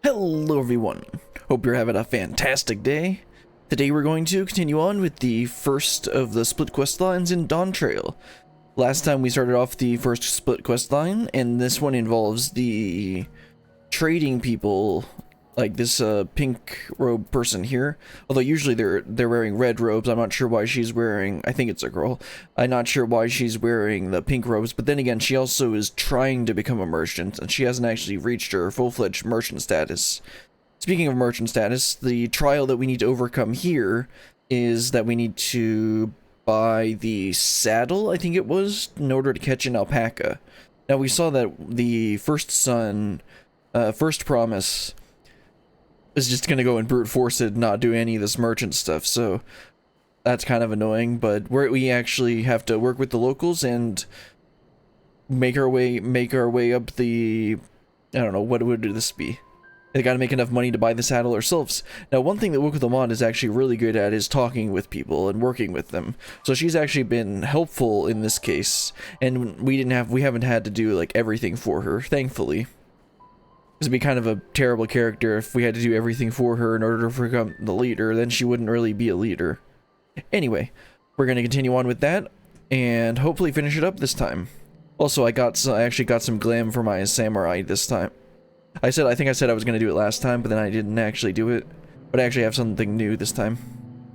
Hello everyone, hope you're having a fantastic day. Today we're going to continue on with the first of the split quest lines in Dawntrail. Last time we started off the first split quest line, and this one involves the trading people, like this pink robe person here. Although usually they're wearing red robes. I'm not sure why she's wearing, I think it's a girl. I'm not sure why she's wearing the pink robes, but then again, she also is trying to become a merchant, and she hasn't actually reached her full-fledged merchant status. Speaking of merchant status, the trial that we need to overcome here is that we need to buy the saddle, I think it was, in order to catch an alpaca. Now we saw that the first son, first promise, is just gonna go and brute force it and not do any of this merchant stuff, so that's kind of annoying, but we actually have to work with the locals and make our way up the, I don't know, what would this be? They gotta make enough money to buy the saddle ourselves. Now, one thing that Wokulamon is actually really good at is talking with people and working with them. So she's actually been helpful in this case, and we haven't had to do like everything for her, thankfully. It'd be kind of a terrible character if we had to do everything for her in order to become the leader, then she wouldn't really be a leader. Anyway, we're gonna continue on with that, and hopefully finish it up this time. Also, I actually got some glam for my samurai this time. I think I said I was going to do it last time, but then I didn't actually do it. But I actually have something new this time.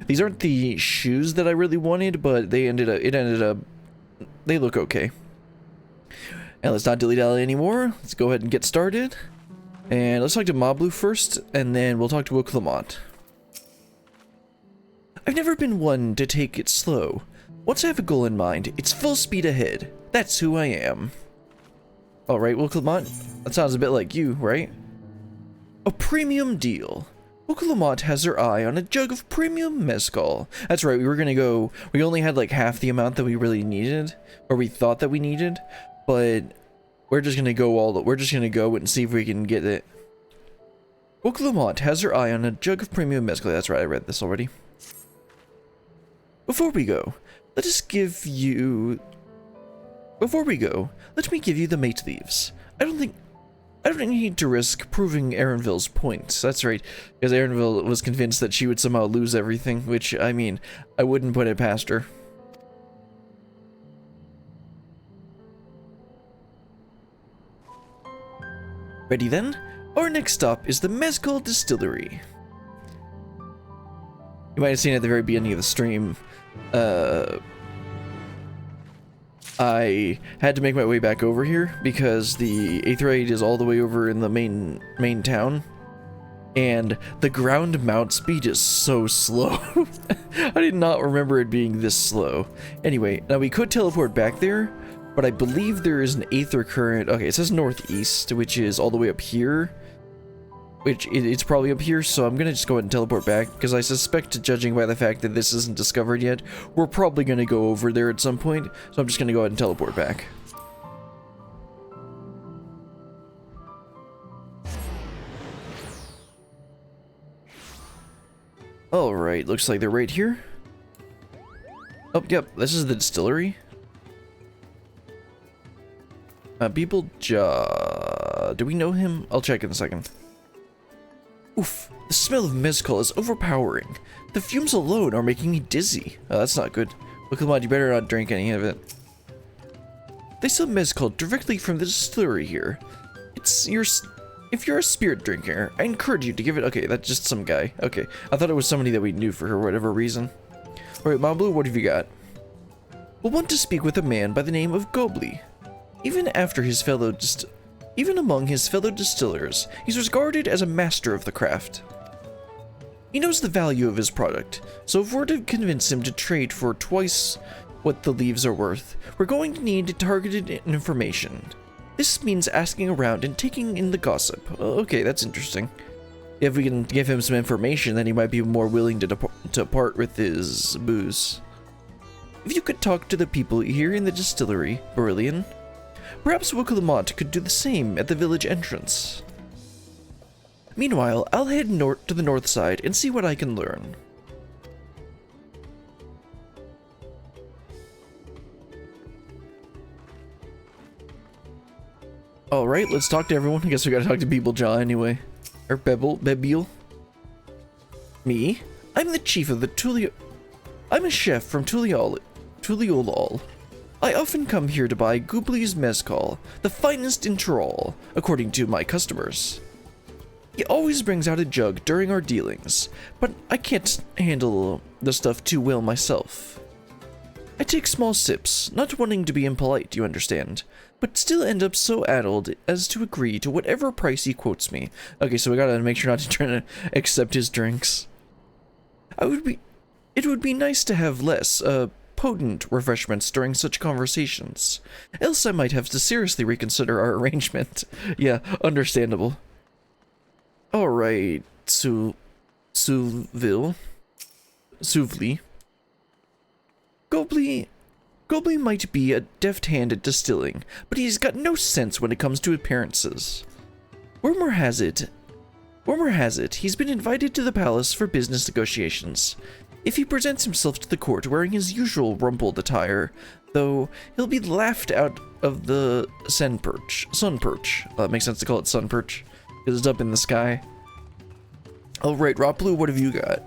These aren't the shoes that I really wanted, but they they look okay. And let's not dilly-dally anymore. Let's go ahead and get started. And let's talk to Mablu first, and then we'll talk to Wokulamon. I've never been one to take it slow. Once I have a goal in mind, it's full speed ahead. That's who I am. Alright, Wokulamon, that sounds a bit like you, right? A premium deal. Wokulamon has her eye on a jug of premium mezcal. That's right, we only had like half the amount that we really needed, or we thought that we needed, but we're just gonna go and see if we can get it. Wokulamon has her eye on a jug of premium mezcal. That's right, I read this already. Before we go, let me give you the mate leaves. I don't need to risk proving Erenville's points. That's right, because Erenville was convinced that she would somehow lose everything, which, I mean, I wouldn't put it past her. Ready then? Our next stop is the Mezcal Distillery. You might have seen at the very beginning of the stream, I had to make my way back over here because the 8th raid is all the way over in the main town, and the ground mount speed is so slow. I did not remember it being this slow. Anyway, now we could teleport back there, but I believe there is an aether current. Okay, it says northeast, which is all the way up here. It's probably up here, so I'm gonna just go ahead and teleport back, because I suspect, judging by the fact that this isn't discovered yet, we're probably gonna go over there at some point, so I'm just gonna go ahead and teleport back. Alright, looks like they're right here. Oh, yep, this is the distillery. Do we know him? I'll check in a second. Oof, the smell of mezcal is overpowering. The fumes alone are making me dizzy. Oh, that's not good. Wokulamon, you better not drink any of it. They sell mezcal directly from the distillery here. If you're a spirit drinker, I encourage you to give it. Okay, that's just some guy. Okay, I thought it was somebody that we knew for whatever reason. Alright, Mablu, what have you got? We'll want to speak with a man by the name of Gobli. Even among his fellow distillers, he's regarded as a master of the craft. He knows the value of his product, so if we're to convince him to trade for twice what the leaves are worth, we're going to need targeted information. This means asking around and taking in the gossip. Okay, that's interesting. If we can give him some information, then he might be more willing to part with his booze. If you could talk to the people here in the distillery, Beryllian, perhaps Wokulamon could do the same at the village entrance. Meanwhile, I'll head to the north side and see what I can learn. Alright, let's talk to everyone. I guess we gotta talk to people, Jaw, anyway. Or Bebel? Me? I'm the chief of the I'm a chef from Tuliolol. I often come here to buy Goobley's mezcal, the finest in Tyrol, according to my customers. He always brings out a jug during our dealings, but I can't handle the stuff too well myself. I take small sips, not wanting to be impolite, you understand, but still end up so addled as to agree to whatever price he quotes me. Okay, so we gotta make sure not to try to accept his drinks. It would be nice to have less, potent refreshments during such conversations. Else I might have to seriously reconsider our arrangement. Yeah, understandable. Alright, Suvli. Gobley might be a deft hand at distilling, but he's got no sense when it comes to appearances. Rumor has it, he's been invited to the palace for business negotiations. If he presents himself to the court wearing his usual rumpled attire, though, he'll be laughed out of the sun perch. It makes sense to call it sun perch, because it's up in the sky. Alright, Rockblue, what have you got?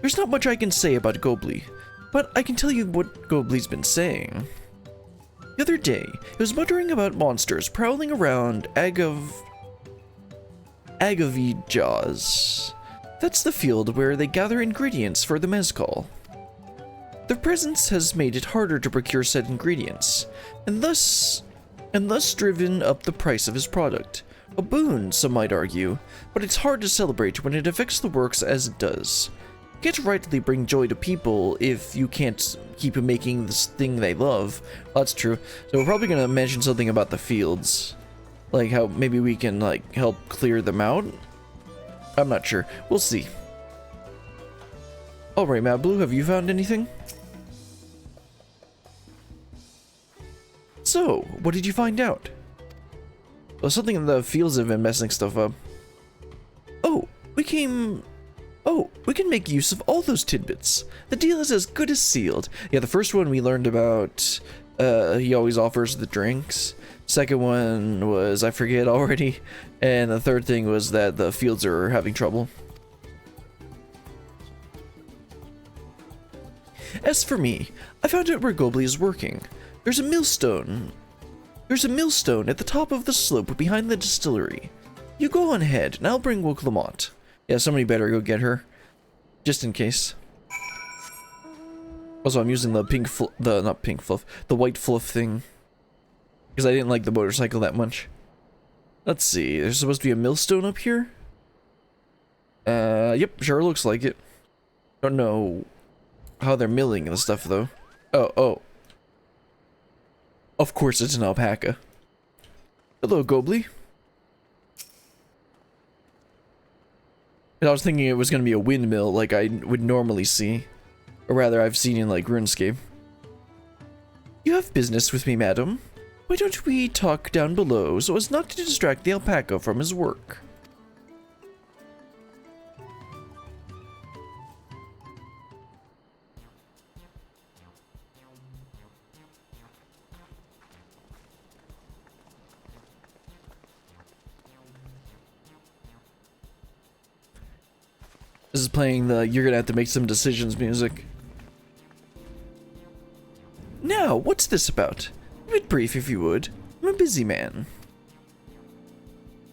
There's not much I can say about Gobley, but I can tell you what Gobley's been saying. The other day, he was muttering about monsters prowling around Agavijaz. That's the field where they gather ingredients for the mezcal. Their presence has made it harder to procure said ingredients, and thus driven up the price of his product. A boon, some might argue, but it's hard to celebrate when it affects the works as it does. You can't rightly bring joy to people if you can't keep making this thing they love. Well, that's true. So we're probably gonna mention something about the fields. Like how maybe we can, like, help clear them out? I'm not sure. We'll see. Alright, Matt Blue, have you found anything? So, what did you find out? Well, something in the fields have been messing stuff up. We can make use of all those tidbits. The deal is as good as sealed. Yeah, the first one we learned about, he always offers the drinks. Second one was, I forget already. And the third thing was that the fields are having trouble. As for me, I found out where Gobley is working. There's a millstone at the top of the slope behind the distillery. You go on ahead, and I'll bring Wooklamont. Yeah, somebody better go get her. Just in case. Also, I'm using the the white fluff thing. Because I didn't like the motorcycle that much. Let's see, there's supposed to be a millstone up here? Yep, sure looks like it. Don't know how they're milling and stuff, though. Oh. Of course it's an alpaca. Hello, Gobley. And I was thinking it was going to be a windmill like I would normally see. Or rather, I've seen in, like, RuneScape. You have business with me, madam? Why don't we talk down below so as not to distract the alpaca from his work? This is playing the "you're gonna have to make some decisions" music. Now, what's this about? A bit brief, if you would. I'm a busy man.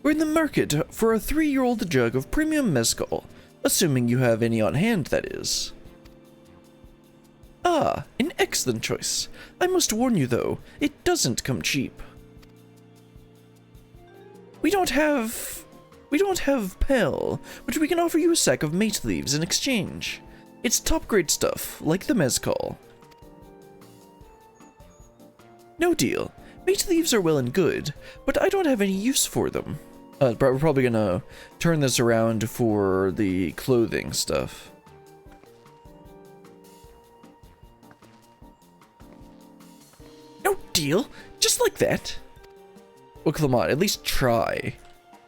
We're in the market for a 3-year-old jug of premium mezcal, assuming you have any on hand, that is. Ah, an excellent choice. I must warn you, though, it doesn't come cheap. We don't have Pell, but we can offer you a sack of mate leaves in exchange. It's top-grade stuff, like the mezcal. No deal. Mate leaves are well and good, but I don't have any use for them. We're probably gonna turn this around for the clothing stuff. No deal? Just like that? Well, come on, at least try.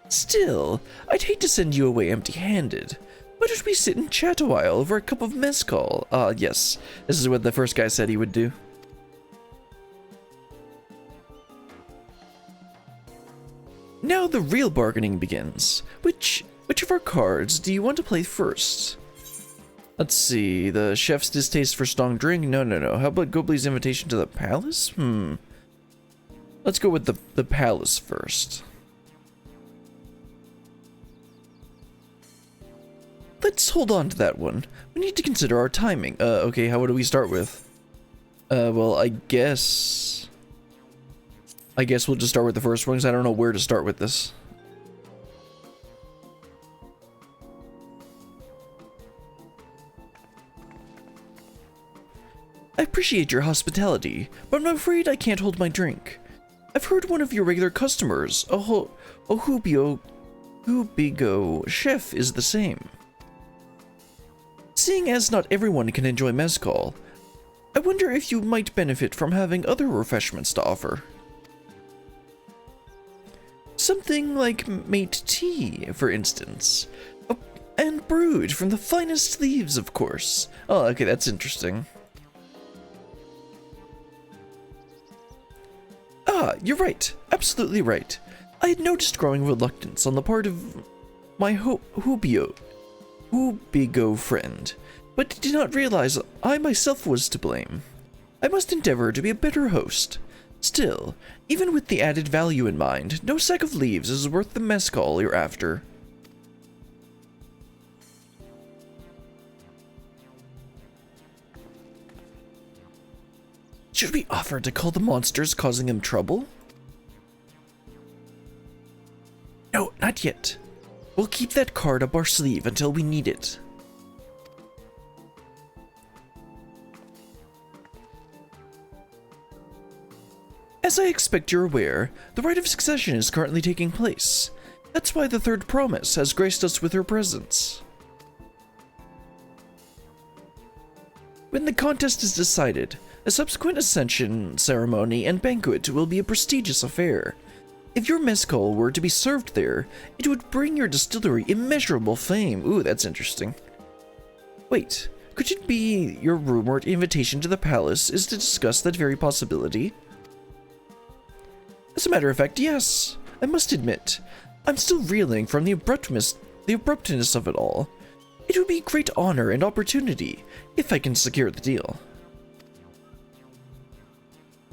Still, I'd hate to send you away empty-handed. Why don't we sit and chat a while over a cup of mezcal? Yes. This is what the first guy said he would do. Now the real bargaining begins. Which of our cards do you want to play first? Let's see, the chef's distaste for strong drink? No. How about Gobley's invitation to the palace? Let's go with the palace first. Let's hold on to that one. We need to consider our timing. Okay, what do we start with? Well, I guess we'll just start with the first one, because I don't know where to start with this. I appreciate your hospitality, but I'm afraid I can't hold my drink. I've heard one of your regular customers, a Hubigo chef, is the same. Seeing as not everyone can enjoy mezcal, I wonder if you might benefit from having other refreshments to offer. Something like mate tea, for instance. And brewed from the finest leaves, of course. Oh, okay, that's interesting. Ah, you're right. Absolutely right. I had noticed growing reluctance on the part of my Hubigo friend, but did not realize I myself was to blame. I must endeavor to be a better host. Still, even with the added value in mind, no sack of leaves is worth the mezcal you're after. Should we offer to call the monsters causing them trouble? No, not yet. We'll keep that card up our sleeve until we need it. As I expect you're aware, the rite of succession is currently taking place. That's why the third promise has graced us with her presence. When the contest is decided, a subsequent ascension ceremony and banquet will be a prestigious affair. If your mezcal were to be served there, it would bring your distillery immeasurable fame. Ooh, that's interesting. Wait, could it be your rumored invitation to the palace is to discuss that very possibility? As a matter of fact, yes. I must admit, I'm still reeling from the abruptness of it all. It would be a great honor and opportunity if I can secure the deal.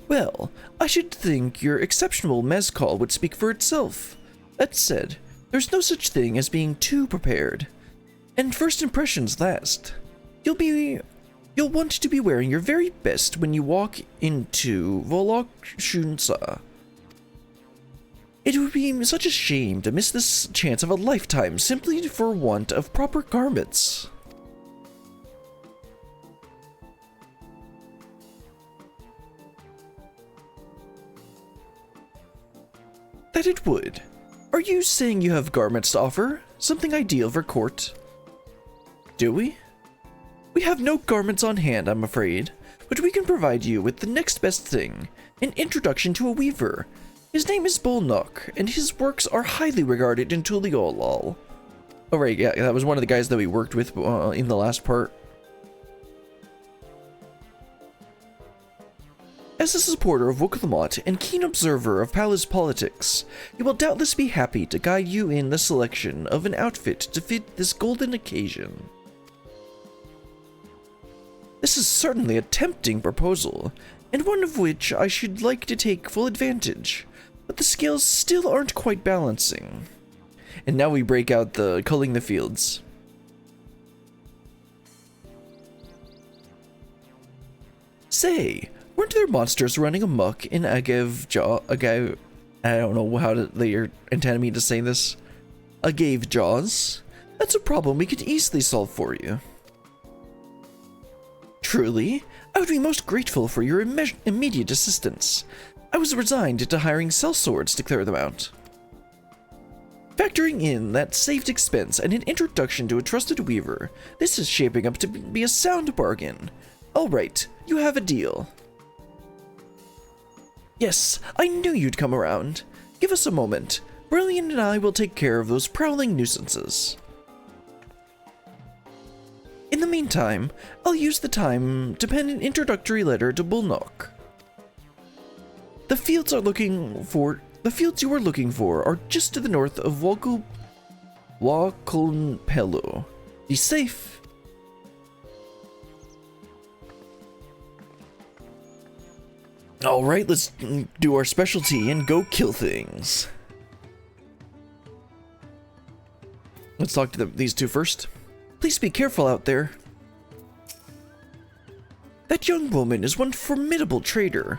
Well, I should think your exceptional mezcal would speak for itself. That said, there's no such thing as being too prepared. And first impressions last. You'll want to be wearing your very best when you walk into Volok Shunsa. It would be such a shame to miss this chance of a lifetime simply for want of proper garments. That it would. Are you saying you have garments to offer? Something ideal for court? Do we? We have no garments on hand, I'm afraid, but we can provide you with the next best thing, an introduction to a weaver. His name is Bolnock, and his works are highly regarded in Tuliolol. Oh right, yeah, that was one of the guys that we worked with in the last part. As a supporter of Wuklamot and keen observer of palace politics, you will doubtless be happy to guide you in the selection of an outfit to fit this golden occasion. This is certainly a tempting proposal, and one of which I should like to take full advantage, but the scales still aren't quite balancing. And now we break out the culling the fields. Say, weren't there monsters running amok in I don't know how they intended me to say this. Agave Jaws? That's a problem we could easily solve for you. Truly, I would be most grateful for your immediate assistance. I was resigned to hiring sellswords to clear them out. Factoring in that saved expense and an introduction to a trusted weaver, this is shaping up to be a sound bargain. Alright, you have a deal. Yes, I knew you'd come around. Give us a moment. Brilliant and I will take care of those prowling nuisances. In the meantime, I'll use the time to pen an introductory letter to Bolnock. The fields are looking The fields you were looking for are just to the north of Wakolpelo. Be safe. Alright, let's do our specialty and go kill things. Let's talk to these two first. Please be careful out there. That young woman is one formidable trader.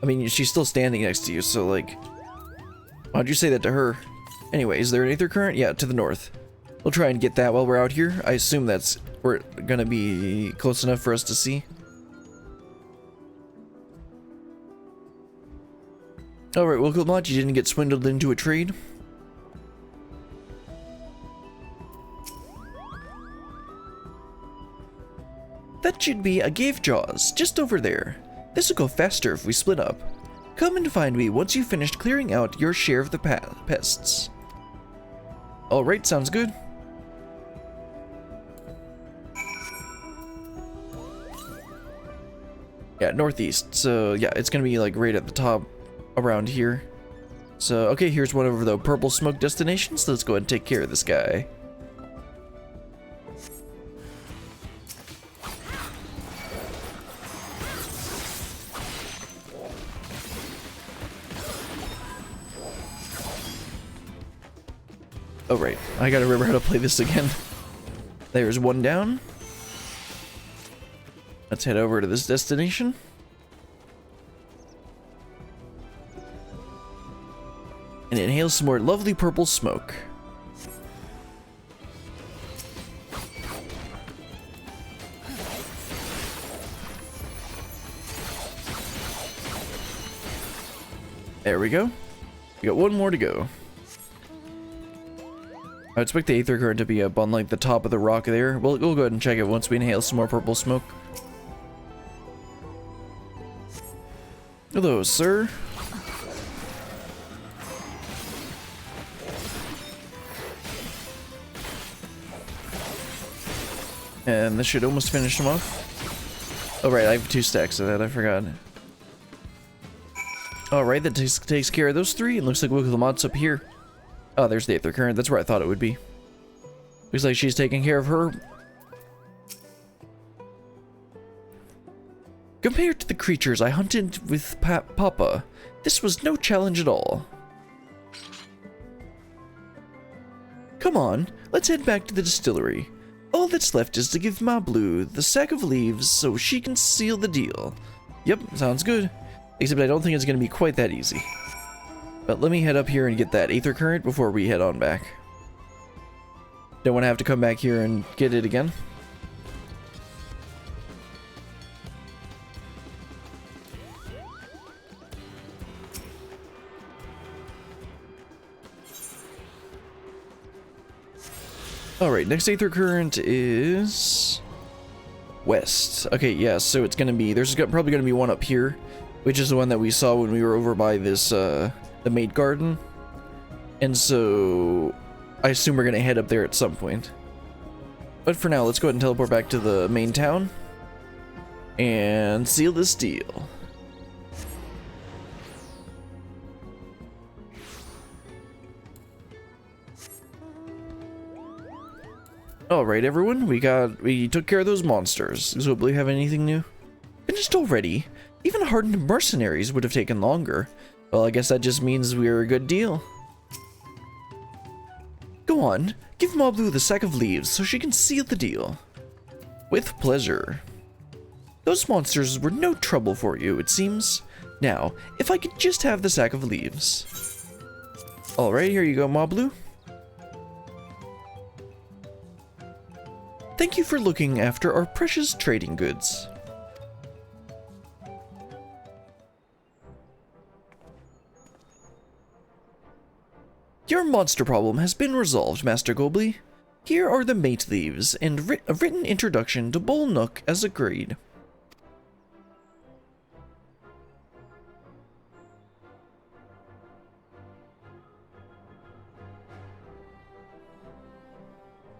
I mean, she's still standing next to you, so like... Why'd you say that to her? Anyway, is there an aether current? Yeah, to the north. We'll try and get that while we're out here. I assume we're gonna be close enough for us to see. Alright, welcome on. You didn't get swindled into a trade. That should be a Gave Jaws, just over there. This will go faster if we split up. Come and find me once you've finished clearing out your share of the pests. Alright, sounds good. Yeah, northeast. So, yeah, it's gonna be like right at the top around here. So, okay, here's one of the purple smoke destinations. Let's go ahead and take care of this guy. Oh, right. I gotta remember how to play this again. There's one down. Let's head over to this destination. And inhale some more lovely purple smoke. There we go. We got one more to go. I expect the aether current to be up on like the top of the rock there. We'll go ahead and check it once we inhale some more purple smoke. Hello, sir. And this should almost finish him off. Oh right, I have 2 stacks of that, I forgot. Alright, that takes care of those 3. It looks like Wicklemot's up here. Oh, there's the aether current. That's where I thought it would be. Looks like she's taking care of her. Compared to the creatures I hunted with Papa, this was no challenge at all. Come on, let's head back to the distillery. All that's left is to give Mablu the sack of leaves so she can seal the deal. Yep, sounds good. Except I don't think it's going to be quite that easy. But let me head up here and get that aether current before we head on back. Don't want to have to come back here and get it again. Alright, next aether current is... west. Okay, yeah, so it's gonna be... there's probably gonna be one up here, which is the one that we saw when we were over by this, the maid garden. And so... I assume we're gonna head up there at some point. But for now, let's go ahead and teleport back to the main town. And seal this deal. Alright everyone, we took care of those monsters. Does Wobbly have anything new? Finished already? Even hardened mercenaries would have taken longer. Well, I guess that just means we're a good deal. Go on, give Mablu the sack of leaves so she can seal the deal. With pleasure. Those monsters were no trouble for you, it seems. Now, if I could just have the sack of leaves. Alright, here you go, Mablu. Thank you for looking after our precious trading goods. Your monster problem has been resolved, Master Gobley. Here are the mate leaves and a written introduction to Bull Nook as agreed.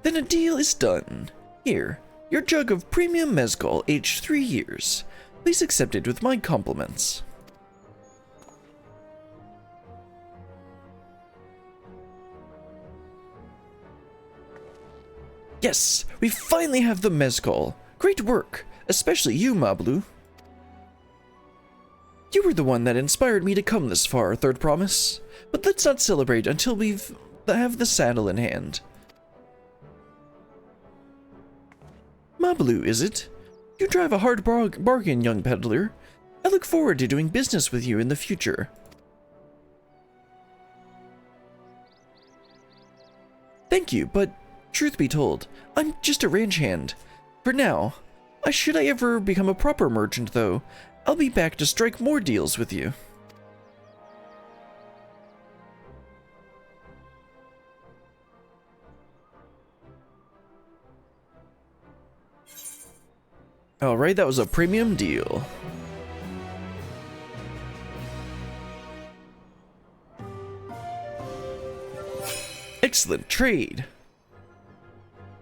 Then a deal is done. Here, your jug of premium mezcal aged 3 years. Please accept it with my compliments. Yes, we finally have the mezcal. Great work, especially you, Mablu. You were the one that inspired me to come this far, Third Promise. But let's not celebrate until have the saddle in hand. Mablu, is it? You drive a hard bargain, young peddler. I look forward to doing business with you in the future. Thank you, but truth be told, I'm just a ranch hand. For now. Should I ever become a proper merchant, though, I'll be back to strike more deals with you. Alright, that was a premium deal. Excellent trade.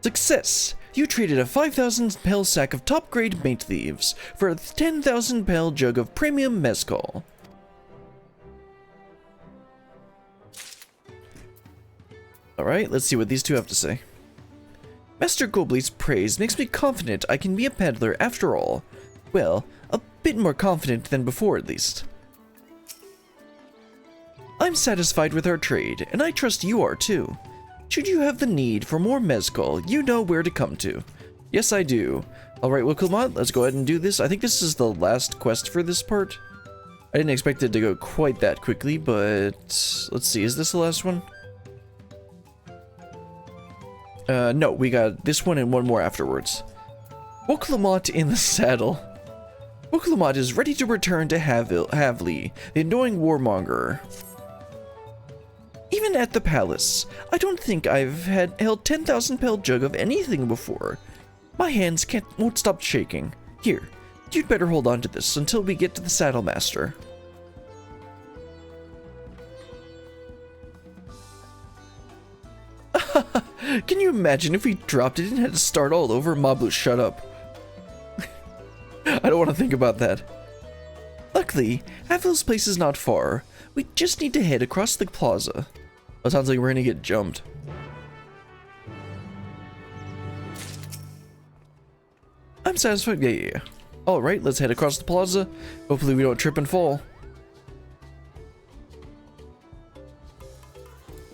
Success! You traded a 5,000 pel sack of top-grade mate leaves for a 10,000 pel jug of premium mezcal. Alright, let's see what these two have to say. Master Gobley's praise makes me confident I can be a peddler after all. Well, a bit more confident than before at least. I'm satisfied with our trade, and I trust you are too. Should you have the need for more mezcal, you know where to come to. Yes, I do. Alright, well, Wilcomot, let's go ahead and do this. I think this is the last quest for this part. I didn't expect it to go quite that quickly, but let's see, is this the last one? No, we got this one and one more afterwards. Wilcomot in the saddle. Wilcomot is ready to return to Havli, the annoying warmonger. Even at the palace, I don't think I've held 10,000 pel jug of anything before. My hands won't stop shaking. Here, you'd better hold on to this until we get to the saddle master. Can you imagine if we dropped it and had to start all over? Mablu, shut up. I don't want to think about that. Luckily, Havel's place is not far. We just need to head across the plaza. Oh, it sounds like we're gonna get jumped. I'm satisfied. Yeah. Alright, let's head across the plaza. Hopefully we don't trip and fall.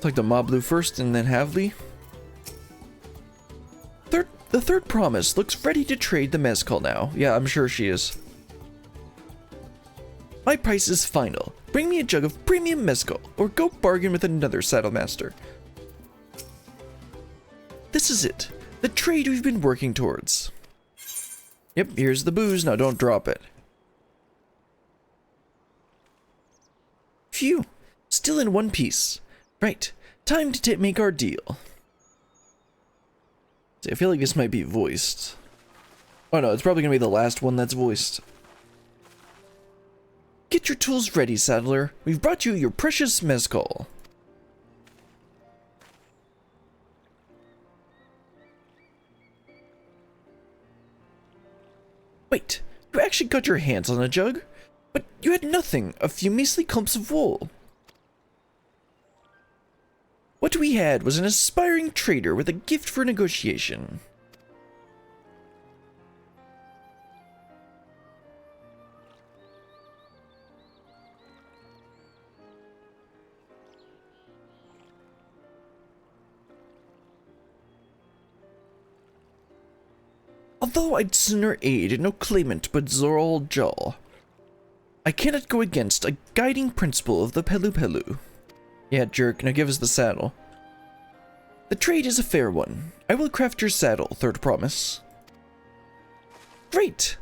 Talk to Mablu first and then Havli. The third promise looks ready to trade the mezcal now. Yeah, I'm sure she is. My price is final. Bring me a jug of premium mezcal, or go bargain with another saddle master. This is it. The trade we've been working towards. Yep, here's the booze. Now don't drop it. Phew. Still in one piece. Right. Time to make our deal. See, I feel like this might be voiced. Oh no, it's probably gonna be the last one that's voiced. Get your tools ready, saddler. We've brought you your precious mezcal. Wait, you actually got your hands on a jug? But you had nothing, a few measly clumps of wool. What we had was an aspiring trader with a gift for negotiation. Although I'd sooner aid no claimant but Zoral Jaw, I cannot go against a guiding principle of the Pelu Pelu. Yeah, jerk, now give us the saddle. The trade is a fair one. I will craft your saddle, Third Promise. Great!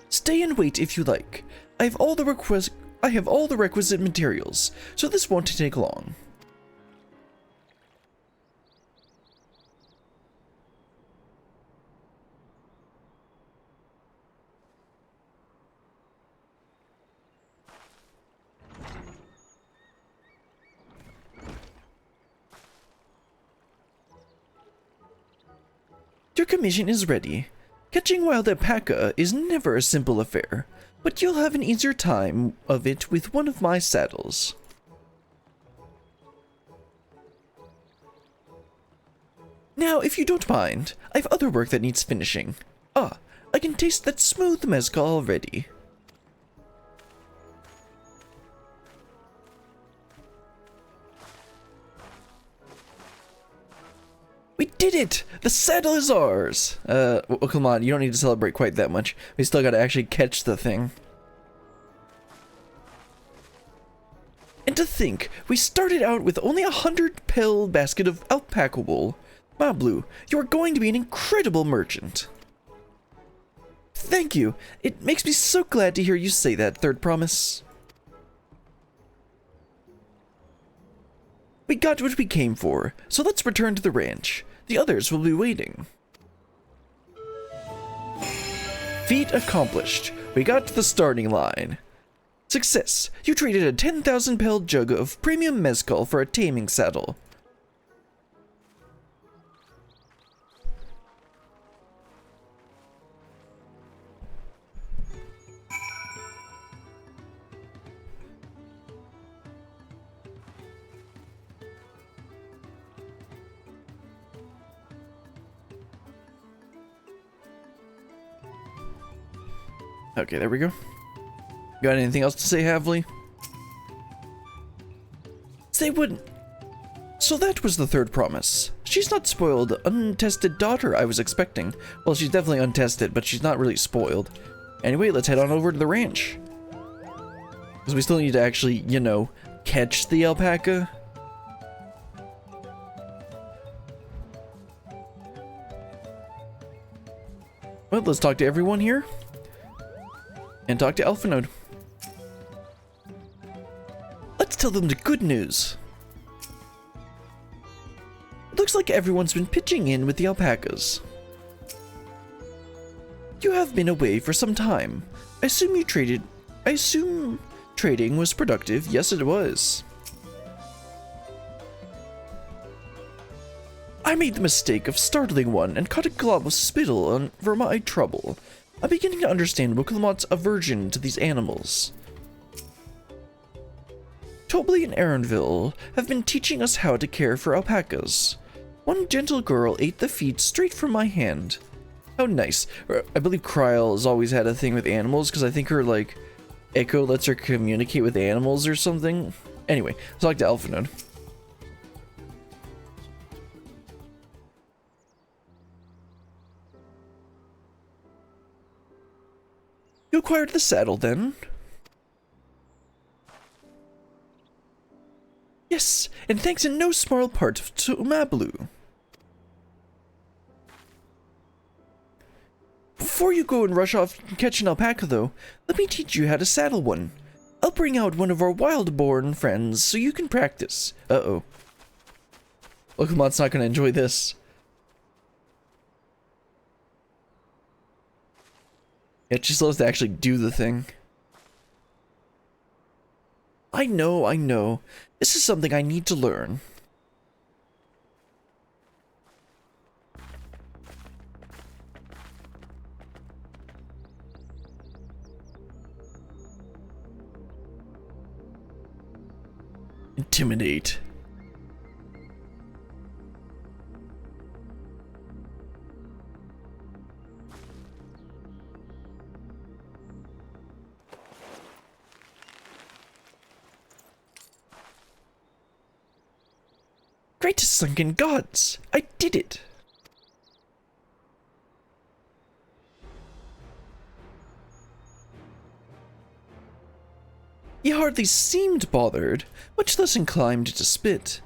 Stay and wait if you like. I have all the requisite materials, so this won't take long. Your commission is ready. Catching wild alpaca is never a simple affair, but you'll have an easier time of it with one of my saddles. Now, if you don't mind, I have other work that needs finishing. Ah, I can taste that smooth mezcal already. We did it! The saddle is ours! Well, come on, you don't need to celebrate quite that much. We still gotta actually catch the thing. And to think, we started out with only 100 pill basket of alpaca wool. Mablu, you are going to be an incredible merchant. Thank you. It makes me so glad to hear you say that, Third Promise. We got what we came for, so let's return to the ranch. The others will be waiting. Feat accomplished. We got to the starting line. Success. You traded a 10,000 pill jug of premium mezcal for a taming saddle. Okay, there we go. Got anything else to say, Havli? They wouldn't. So that was the Third Promise. She's not spoiled, untested daughter I was expecting. Well, she's definitely untested, but she's not really spoiled. Anyway, let's head on over to the ranch. Because we still need to actually, you know, catch the alpaca. Well, let's talk to everyone here. And talk to Alphanode. Let's tell them the good news. It looks like everyone's been pitching in with the alpacas. You have been away for some time. I assume trading was productive. Yes, it was. I made the mistake of startling one and caught a glob of spittle for my trouble. I'm beginning to understand Wooklamot's aversion to these animals. Tobley and Aaronville have been teaching us how to care for alpacas. One gentle girl ate the feet straight from my hand. How nice. I believe Kryl has always had a thing with animals, because I think her, like, echo lets her communicate with animals or something. Anyway, let's talk to Alphanode. You acquired the saddle, then? Yes, and thanks in no small part to Mablu. Before you go and rush off and catch an alpaca, though, let me teach you how to saddle one. I'll bring out one of our wild-born friends so you can practice. Uh-oh. Wooklamot's not going to enjoy this. Yeah, she still has to actually do the thing. I know. This is something I need to learn. Intimidate. Great sunken gods! I did it! He hardly seemed bothered, much less inclined to spit,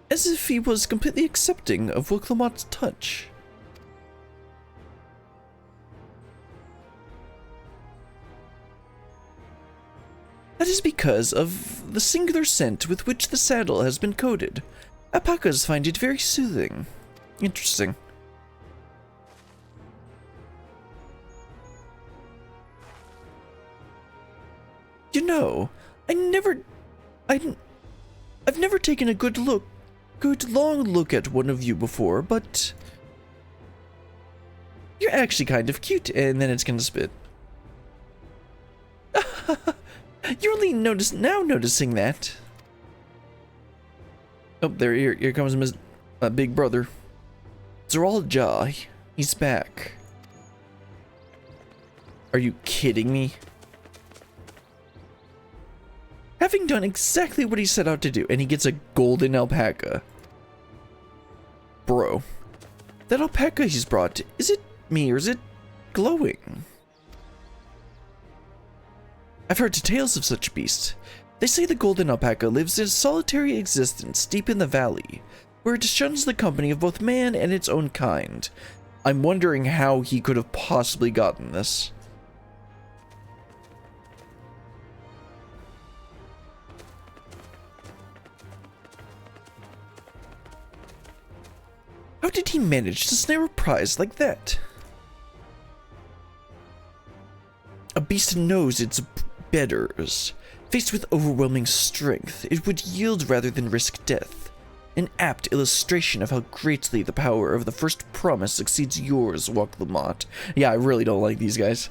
as if he was completely accepting of Wooklamot's touch. That is because of the singular scent with which the saddle has been coated. Alpacas find it very soothing. Interesting. You know, I've never taken a good long look at one of you before, but you're actually kind of cute, and then it's gonna spit. You're only noticing that. Oh, here comes Big Brother. Zeralja, he's back. Are you kidding me? Having done exactly what he set out to do, and he gets a golden alpaca. Bro, that alpaca he's brought, is it me or is it glowing? I've heard tales of such beasts. They say the golden alpaca lives a solitary existence deep in the valley, where it shuns the company of both man and its own kind. I'm wondering how he could have possibly gotten this. How did he manage to snare a prize like that? A beast knows its betters. Faced with overwhelming strength, it would yield rather than risk death. An apt illustration of how greatly the power of the first promise exceeds yours, Walk Lamont. Yeah, I really don't like these guys.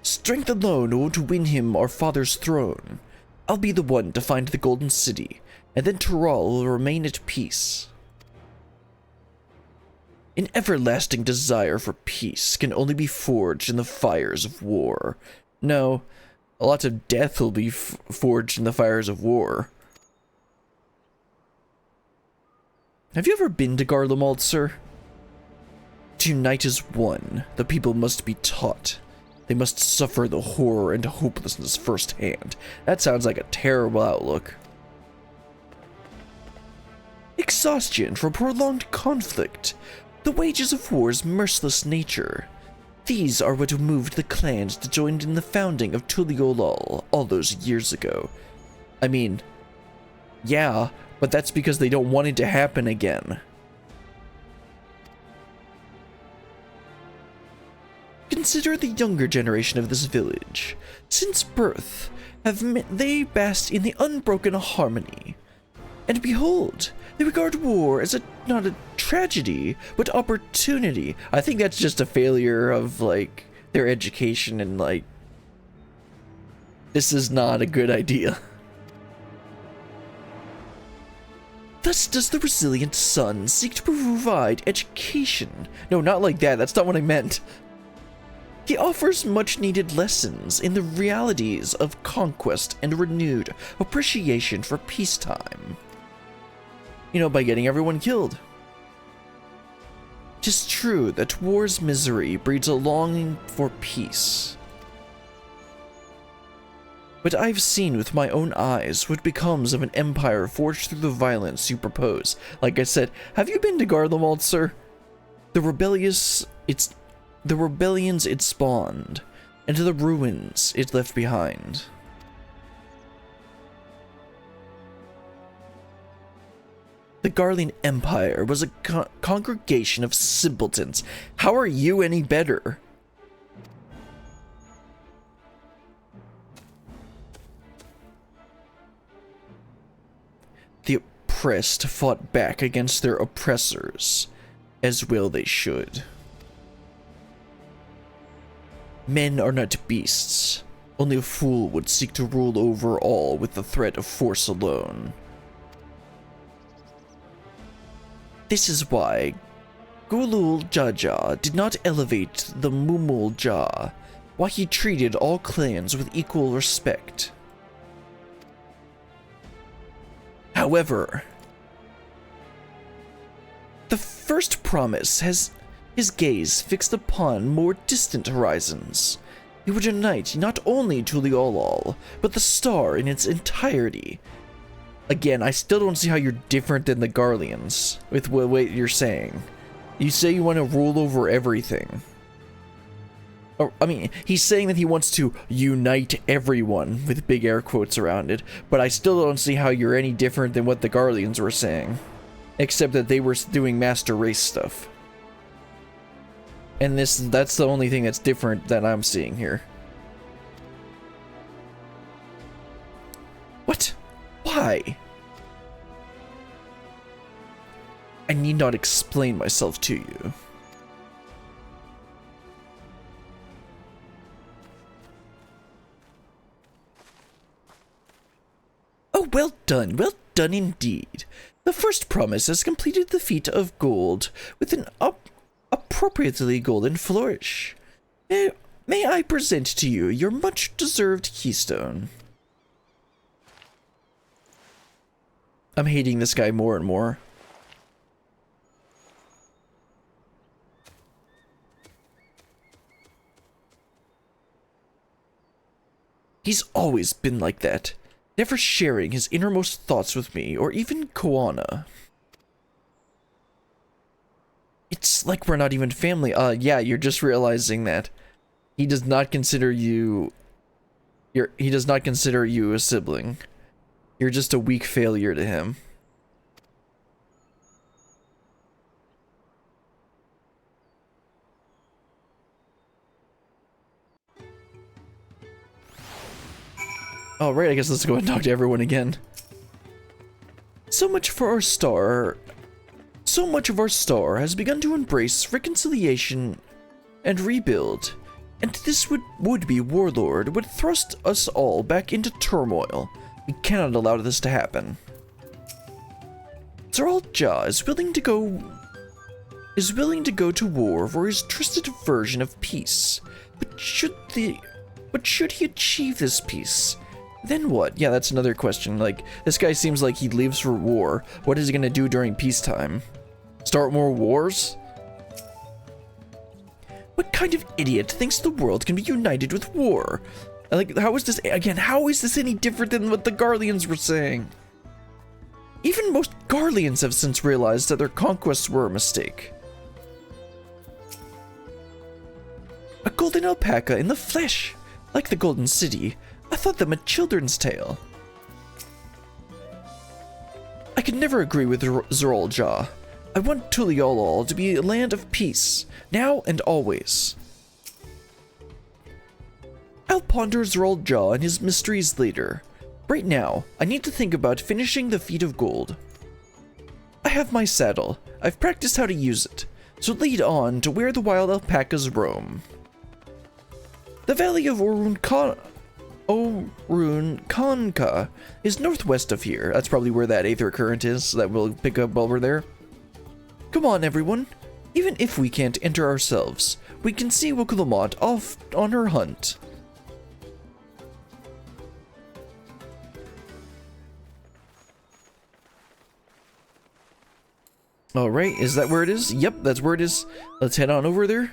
Strength alone won't win him our father's throne. I'll be the one to find the Golden City, and then Tural will remain at peace. An everlasting desire for peace can only be forged in the fires of war. No, a lot of death will be forged in the fires of war. Have you ever been to Garlemald, sir? To unite as one, the people must be taught. They must suffer the horror and hopelessness firsthand. That sounds like a terrible outlook. Exhaustion from prolonged conflict. The wages of war's merciless nature. These are what moved the clans to join in the founding of Tuliolal all those years ago. I mean, yeah, but that's because they don't want it to happen again. Consider the younger generation of this village. Since birth, they basked in the unbroken harmony. And behold, they regard war as not a tragedy, but opportunity. I think that's just a failure of, like, their education and, like, this is not a good idea. Thus does the resilient son seek to provide education. No, not like that. That's not what I meant. He offers much-needed lessons in the realities of conquest and renewed appreciation for peacetime. You know, by getting everyone killed. 'Tis true that war's misery breeds a longing for peace. But I've seen with my own eyes what becomes of an empire forged through the violence you propose. Like I said, have you been to Garlemald, sir? The rebellions it spawned, and to the ruins it left behind. The Garlean Empire was a congregation of simpletons. How are you any better? The oppressed fought back against their oppressors, as well they should. Men are not beasts. Only a fool would seek to rule over all with the threat of force alone. This is why Gulul Jaja did not elevate the Mumul Jah, why he treated all clans with equal respect. However, the first promise has his gaze fixed upon more distant horizons. He would unite not only Tuliolal, but the star in its entirety. Again, I still don't see how you're different than the Garleans with what you're saying. You say you want to rule over everything. Or, I mean, he's saying that he wants to unite everyone, with big air quotes around it, but I still don't see how you're any different than what the Garleans were saying. Except that they were doing master race stuff. And that's the only thing that's different that I'm seeing here. What? Why? I need not explain myself to you. Oh, well done indeed. The first promise has completed the feat of gold with an appropriately golden flourish. May I present to you your much-deserved keystone. I'm hating this guy more and more. He's always been like that, never sharing his innermost thoughts with me or even Koana. It's like we're not even family. Yeah, you're just realizing that he does not consider you he does not consider you a sibling. You're just a weak failure to him. Alright, I guess let's go and talk to everyone again. So much of our star has begun to embrace reconciliation and rebuild, and this would-be warlord would thrust us all back into turmoil. We cannot allow this to happen. Zerald is willing to go to war for his trusted version of peace. But should he achieve this peace? Then what? Yeah, that's another question. Like, this guy seems like he leaves for war. What is he gonna do during peacetime? Start more wars? What kind of idiot thinks the world can be united with war? Like, how is this, again, how is this any different than what the Garleans were saying? Even most Garleans have since realized that their conquests were a mistake. A golden alpaca in the flesh, like the Golden City. I thought them a children's tale. I could never agree with Zerald. I want Tuliolol to be a land of peace, now and always. I'll ponder Zerald and his mysteries later. Right now, I need to think about finishing the feat of gold. I have my saddle. I've practiced how to use it, so lead on to where the wild alpacas roam. The valley of Orunkanka is northwest of here. That's probably where that aether current is that we'll pick up while we're there. Come on, everyone. Even if we can't enter ourselves, we can see Wokulamot off on her hunt. Alright, is that where it is? Yep, that's where it is. Let's head on over there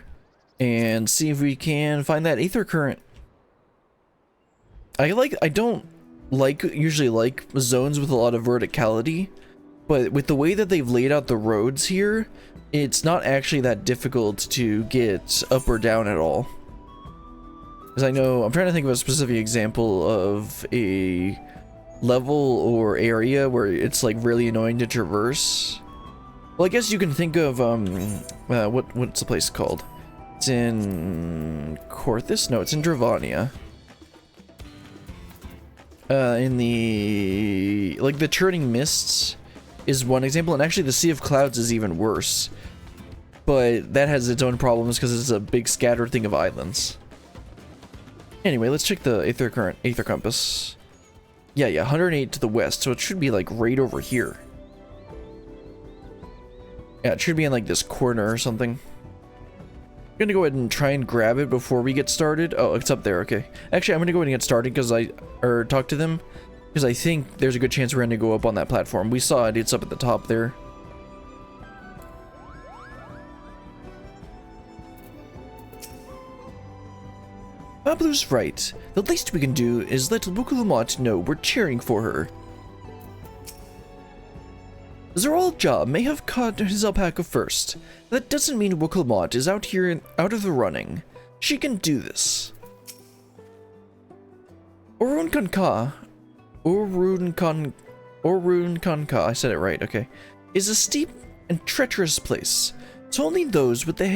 and see if we can find that aether current. I don't usually like zones with a lot of verticality, but with the way that they've laid out the roads here, it's not actually that difficult to get up or down at all. Because I know, I'm trying to think of a specific example of a level or area where it's like really annoying to traverse. Well, I guess you can think of, what's the place called? It's in Korthus? No, it's in Dravania. In the, like, the Churning Mists is one example, and actually the Sea of Clouds is even worse. But that has its own problems because it's a big scattered thing of islands. Anyway, let's check the aether compass. Yeah, 108 to the west, so it should be like right over here. Yeah, it should be in like this corner or something. I'm gonna go ahead and try and grab it before we get started. Oh, it's up there, okay. Actually, I'm gonna go ahead and get started or talk to them, because I think there's a good chance we're gonna go up on that platform. We saw it, it's up at the top there. Bablu's right. The least we can do is let Wokulamot know we're cheering for her. Zerald may have caught his alpaca first. That doesn't mean Wokulamot is out of the running. She can do this. Orunkanka, I said it right, okay, is a steep and treacherous place, so only those with the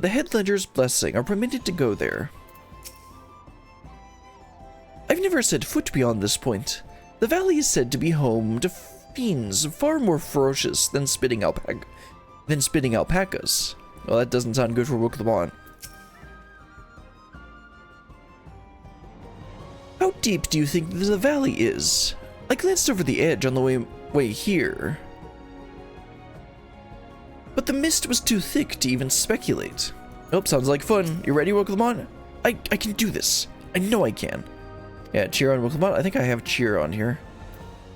headlender's blessing are permitted to go there. I've never set foot beyond this point. The valley is said to be home to fiends far more ferocious than spitting alpacas. Well, that doesn't sound good for Wokulamot. How deep do you think the valley is? I glanced over the edge on the way here, but the mist was too thick to even speculate. Oh, sounds like fun. You ready, Wokelmon? I can do this. I know I can. Yeah, cheer on Wokelmon. I think I have cheer on here.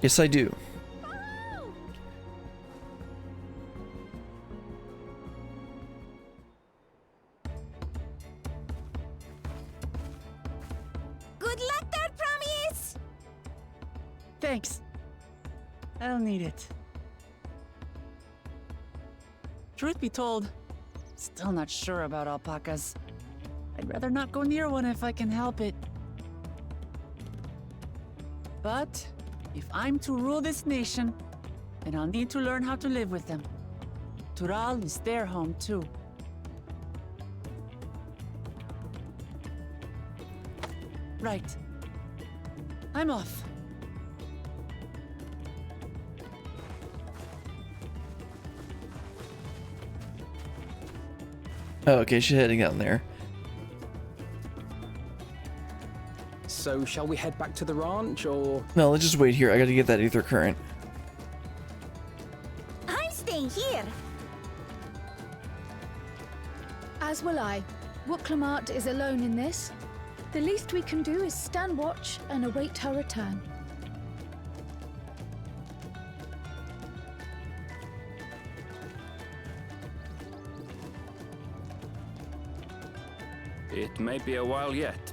Yes, I do. Good luck there, Promise! Thanks. I'll need it. Truth be told, still not sure about alpacas. I'd rather not go near one if I can help it. But if I'm to rule this nation, then I'll need to learn how to live with them. Tural is their home too. Right. I'm off. Oh, okay, she's heading down there. So, shall we head back to the ranch, or...? No, let's just wait here. I gotta get that ether current. I'm staying here. As will I. Wooklamart is alone in this. The least we can do is stand watch and await her return. It may be a while yet.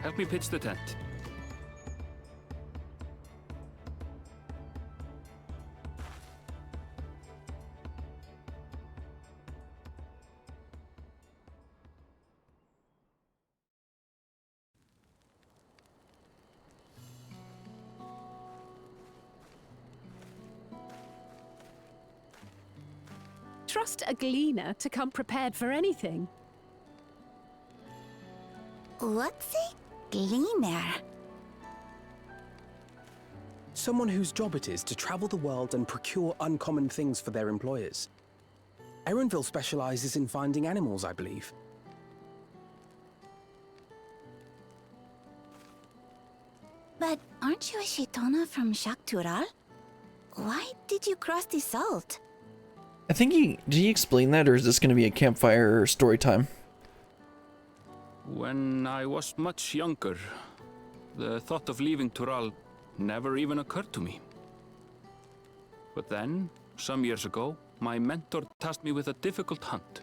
Help me pitch the tent. Trust a gleaner to come prepared for anything. What's a gleaner? Someone whose job it is to travel the world and procure uncommon things for their employers. Erenville specializes in finding animals, I believe. But aren't you a Shaitana from Shaktural? Why did you cross the salt? I think did he explain that, or is this gonna be a campfire story time? When I was much younger, the thought of leaving Tural never even occurred to me. But then, some years ago, my mentor tasked me with a difficult hunt.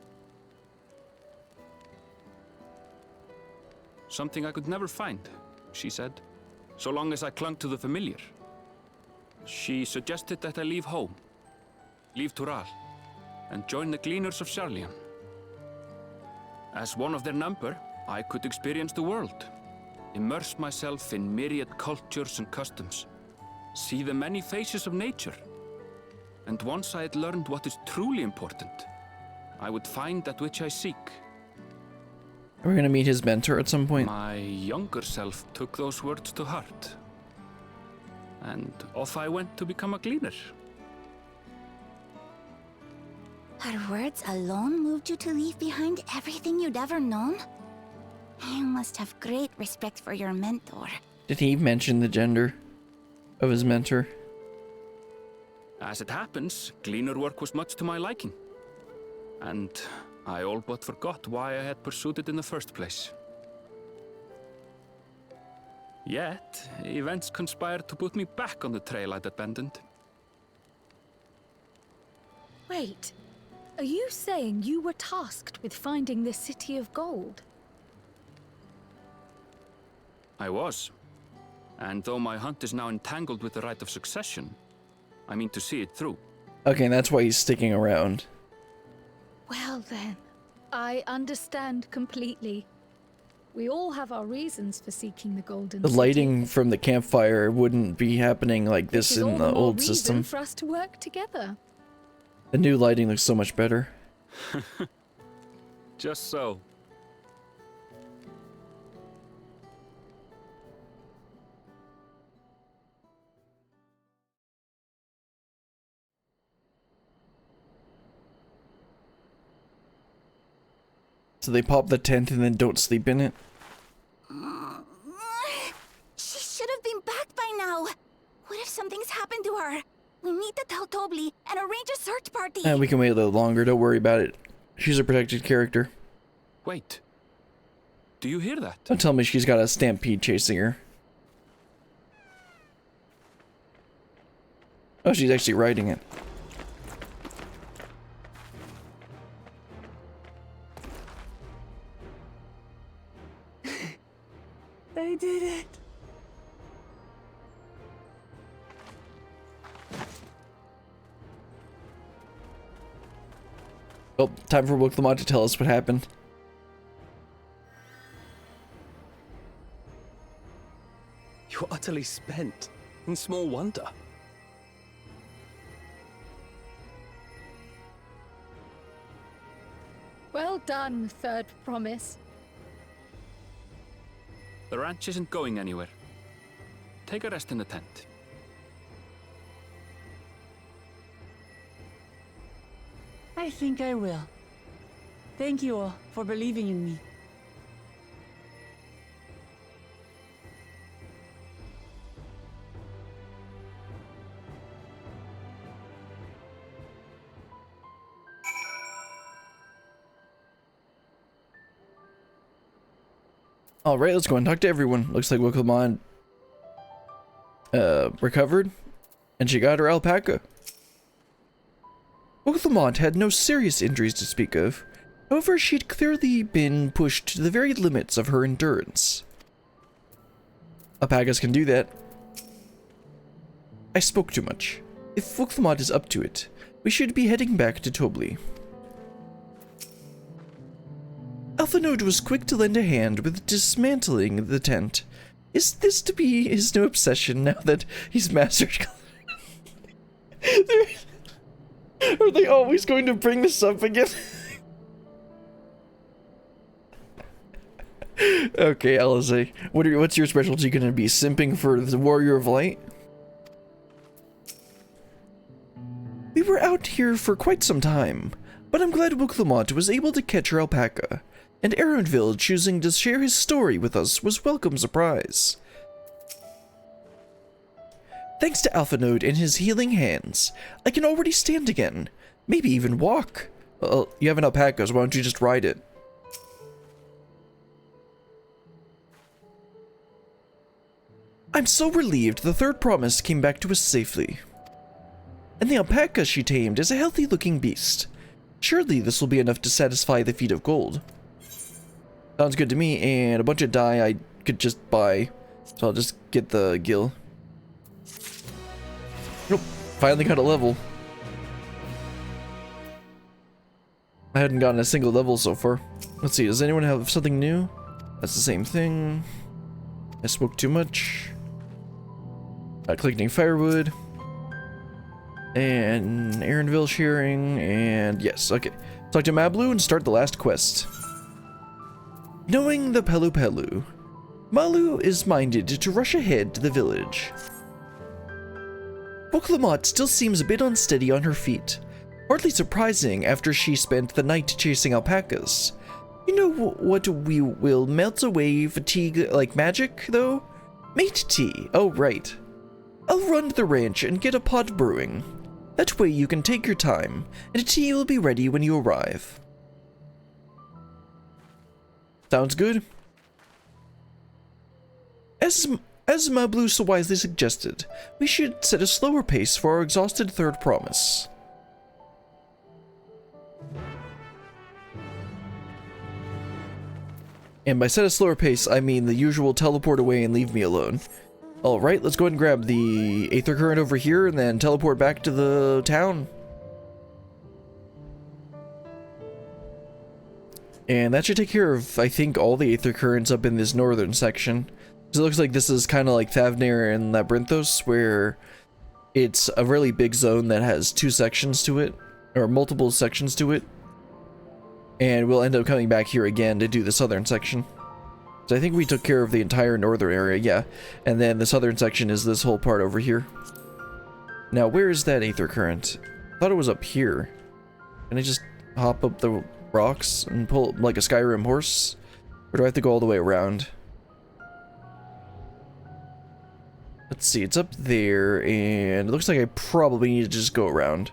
Something I could never find, she said, so long as I clung to the familiar. She suggested that I leave home, leave Tural, and join the Gleaners of Sharlian. As one of their number, I could experience the world, immerse myself in myriad cultures and customs, see the many faces of nature. And once I had learned what is truly important, I would find that which I seek. Are we gonna meet his mentor at some point? My younger self took those words to heart, and off I went to become a gleaner. Her words alone moved you to leave behind everything you'd ever known? You must have great respect for your mentor. Did he mention the gender of his mentor? As it happens, gleaner work was much to my liking. And I all but forgot why I had pursued it in the first place. Yet, events conspired to put me back on the trail I'd abandoned. Wait, are you saying you were tasked with finding the City of Gold? I was. And though my hunt is now entangled with the right of succession, I mean to see it through. Okay, that's why he's sticking around. Well then, I understand completely. We all have our reasons for seeking the Golden The City. lighting from the campfire wouldn't be happening like this is all in the the more old reason system. for us to work together. The new lighting looks so much better. Just so. So they pop the tent and then don't sleep in it? happened to her? We need to tell Tobli and arrange a search party. And we can wait a little longer, don't worry about it. She's a protected character. Wait. Do you hear that? Don't tell me she's got a stampede chasing her. Oh, she's actually riding it. They did it. Well, time for Wooklamont to tell us what happened. You're utterly spent, and small wonder. Well done, third promise. The ranch isn't going anywhere. Take a rest in the tent. I think I will. Thank you all for believing in me. Alright, let's go and talk to everyone. Looks like Wooklamont recovered, and she got her alpaca. Wooklamont had no serious injuries to speak of. However, she'd clearly been pushed to the very limits of her endurance. Alpacas can do that. I spoke too much. If Wooklamont is up to it, we should be heading back to Tobli. Alphanode was quick to lend a hand with dismantling the tent. Is this to be his new obsession now that he's mastered? Are they always going to bring this up again? Okay, Alize, what's your specialty going to be? Simping for the Warrior of Light? We were out here for quite some time, but I'm glad Wooklamont was able to catch her alpaca, and Arundville choosing to share his story with us was welcome surprise. Thanks to Alphanode and his healing hands, I can already stand again, maybe even walk. You have an alpaca, so why don't you just ride it? I'm so relieved the third promise came back to us safely. And the alpaca she tamed is a healthy-looking beast. Surely this will be enough to satisfy the feat of gold. Sounds good to me, and a bunch of dye I could just buy. So I'll just get the gill. Nope, finally got a level. I hadn't gotten a single level so far. Let's see, does anyone have something new? That's the same thing. I spoke too much. Collecting firewood. And Arundville shearing, and yes, okay. Talk to Mablu and start the last quest. Knowing the Pelu Pelu, Malu is minded to rush ahead to the village. Wooklamont still seems a bit unsteady on her feet, hardly surprising after she spent the night chasing alpacas. You know what we will melt away fatigue like magic, though? Mate tea, oh right. I'll run to the ranch and get a pot brewing. That way you can take your time, and tea will be ready when you arrive. Sounds good. As Mablu so wisely suggested, we should set a slower pace for our exhausted third promise. And by set a slower pace, I mean the usual teleport away and leave me alone. Alright, let's go ahead and grab the Aether Current over here and then teleport back to the town. And that should take care of, I think, all the Aether Currents up in this northern section. So it looks like this is kind of like Thavnir and Labyrinthos, where it's a really big zone that has two sections to it, or multiple sections to it. And we'll end up coming back here again to do the southern section. So I think we took care of the entire northern area, yeah. And then the southern section is this whole part over here. Now, where is that Aether Current? I thought it was up here. Can I just hop up the rocks and pull like a Skyrim horse? Or do I have to go all the way around? let's see, it's up there, and it looks like I probably need to just go around.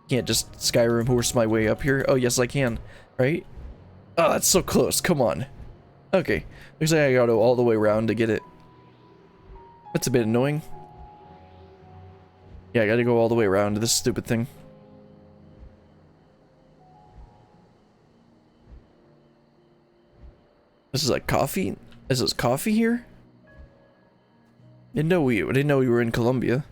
Can't just Skyrim horse my way up here. Oh, yes, I can, right? Oh, that's so close. Come on. Okay, looks like I gotta go all the way around to get it. That's a bit annoying. Yeah, I gotta go all the way around to this stupid thing. This is like coffee? Is this coffee here? Didn't know we were in Colombia.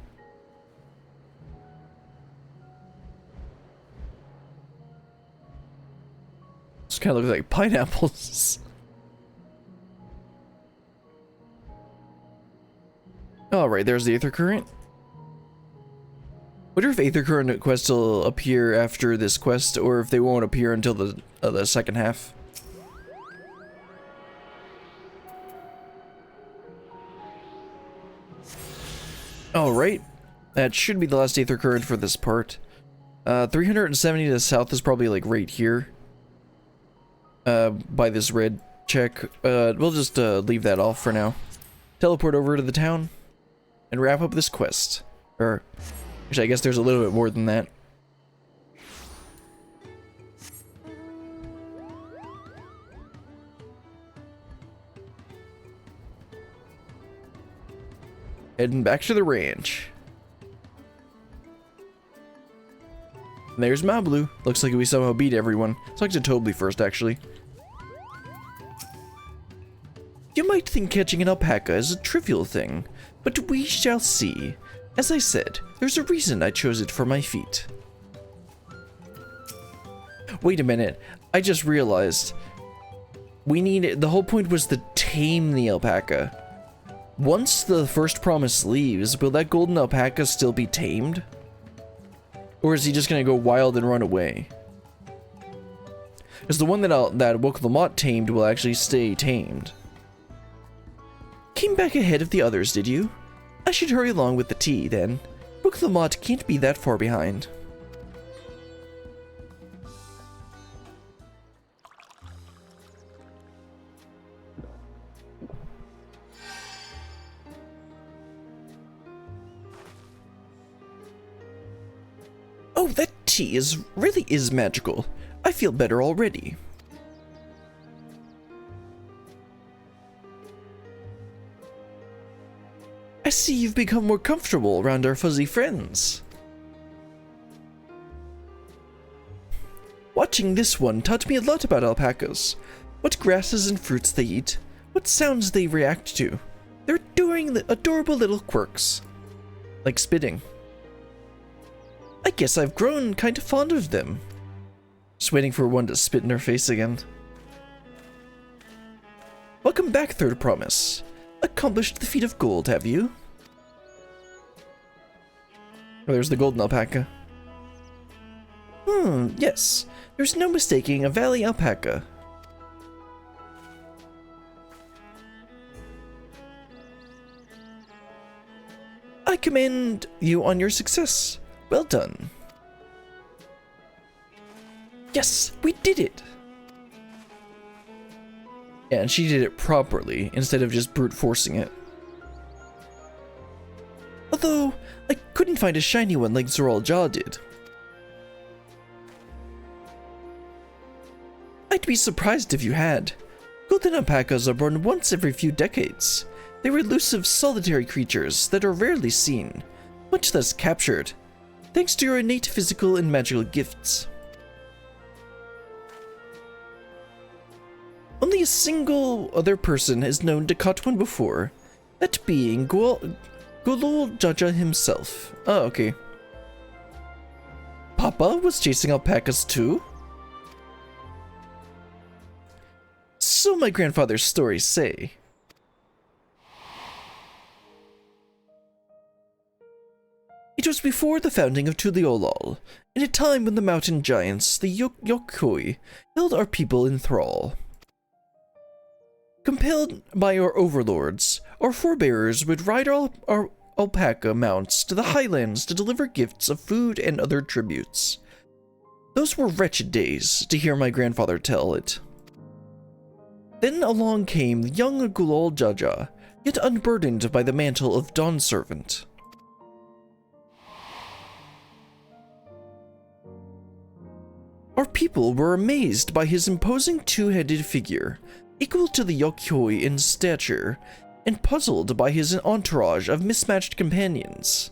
This kind of looks like pineapples. Alright, there's the Aether Current. Wonder if Aether Current quests will appear after this quest, or if they won't appear until the second half. Alright, that should be the last Aether Current for this part. 370 to the south is probably like right here. By this red check. We'll just leave that off for now. Teleport over to the town and wrap up this quest. Or, actually, I guess there's a little bit more than that. Heading back to the ranch. And there's Mablu. Looks like we somehow beat everyone. Let's talk to Tobly first, actually. You might think catching an alpaca is a trivial thing, but we shall see. As I said, there's a reason I chose it for my feet. Wait a minute. I just realized. The whole point was to tame the alpaca. Once the first promise leaves, will that golden alpaca still be tamed? Or is he just gonna go wild and run away? Because the one that Woklamat tamed will actually stay tamed. Came back ahead of the others, did you? I should hurry along with the tea, then. Woklamat can't be that far behind. Oh, that tea really is magical. I feel better already. I see you've become more comfortable around our fuzzy friends. Watching this one taught me a lot about alpacas. What grasses and fruits they eat, what sounds they react to. They're adorable little quirks. Like spitting. I guess I've grown kind of fond of them. Just waiting for one to spit in her face again. Welcome back, Third Promise. Accomplished the feat of gold, have you? Oh, there's the golden alpaca. Yes. There's no mistaking a valley alpaca. I commend you on your success. Well done. Yes, we did it! Yeah, and she did it properly, instead of just brute forcing it. Although, I couldn't find a shiny one like Zoral Jaw did. I'd be surprised if you had. Golden alpacas are born once every few decades. They're elusive, solitary creatures that are rarely seen, much less captured, thanks to your innate physical and magical gifts. Only a single other person is known to caught one before, that being Gulul Jaja himself. Oh, okay. Papa was chasing alpacas too? So my grandfather's stories say. It was before the founding of Tuliolol, in a time when the mountain giants, the Yokoi, held our people in thrall. Compelled by our overlords, our forebears would ride our alpaca mounts to the highlands to deliver gifts of food and other tributes. Those were wretched days, to hear my grandfather tell it. Then along came young Gulul Jaja, yet unburdened by the mantle of Dawn Servant. Our people were amazed by his imposing two-headed figure, equal to the Yokyoi in stature, and puzzled by his entourage of mismatched companions.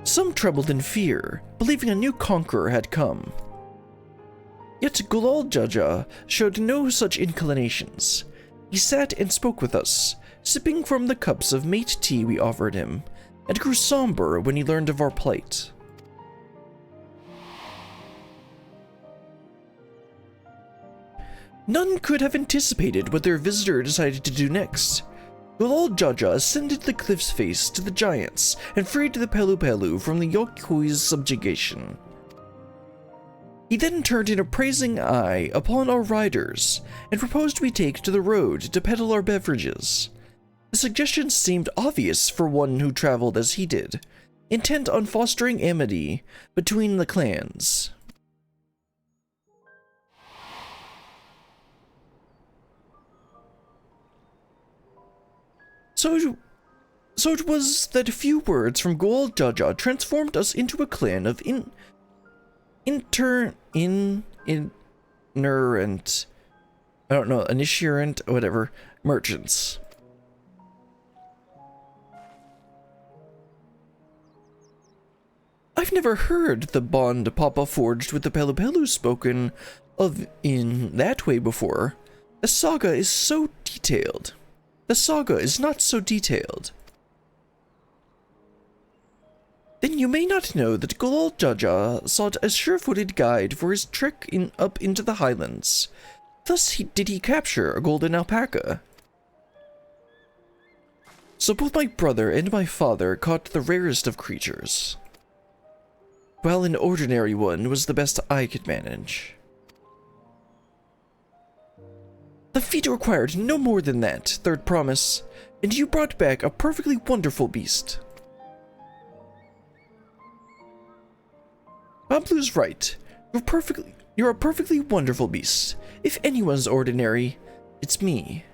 Some trembled in fear, believing a new conqueror had come. Yet Gulal Jaja showed no such inclinations. He sat and spoke with us, sipping from the cups of mate tea we offered him, and grew somber when he learned of our plight. None could have anticipated what their visitor decided to do next. Gulal Jaja ascended the cliff's face to the giants and freed the Pelu Pelu from the Yokui's subjugation. He then turned an appraising eye upon our riders and proposed we take to the road to peddle our beverages. The suggestion seemed obvious for one who traveled as he did, intent on fostering amity between the clans. So it was that a few words from Gulal Jaja transformed us into a clan of initiarant, whatever, merchants. I've never heard the bond Papa forged with the Pelu Pelu spoken of in that way before. The saga is so detailed. The saga is not so detailed. Then you may not know that Gulal Jaja sought a sure-footed guide for his trek up into the highlands. Thus did he capture a golden alpaca. So both my brother and my father caught the rarest of creatures, while an ordinary one was the best I could manage. The feat required no more than that, third promise, and you brought back a perfectly wonderful beast. Bablu's right. You're a perfectly wonderful beast. If anyone's ordinary, it's me.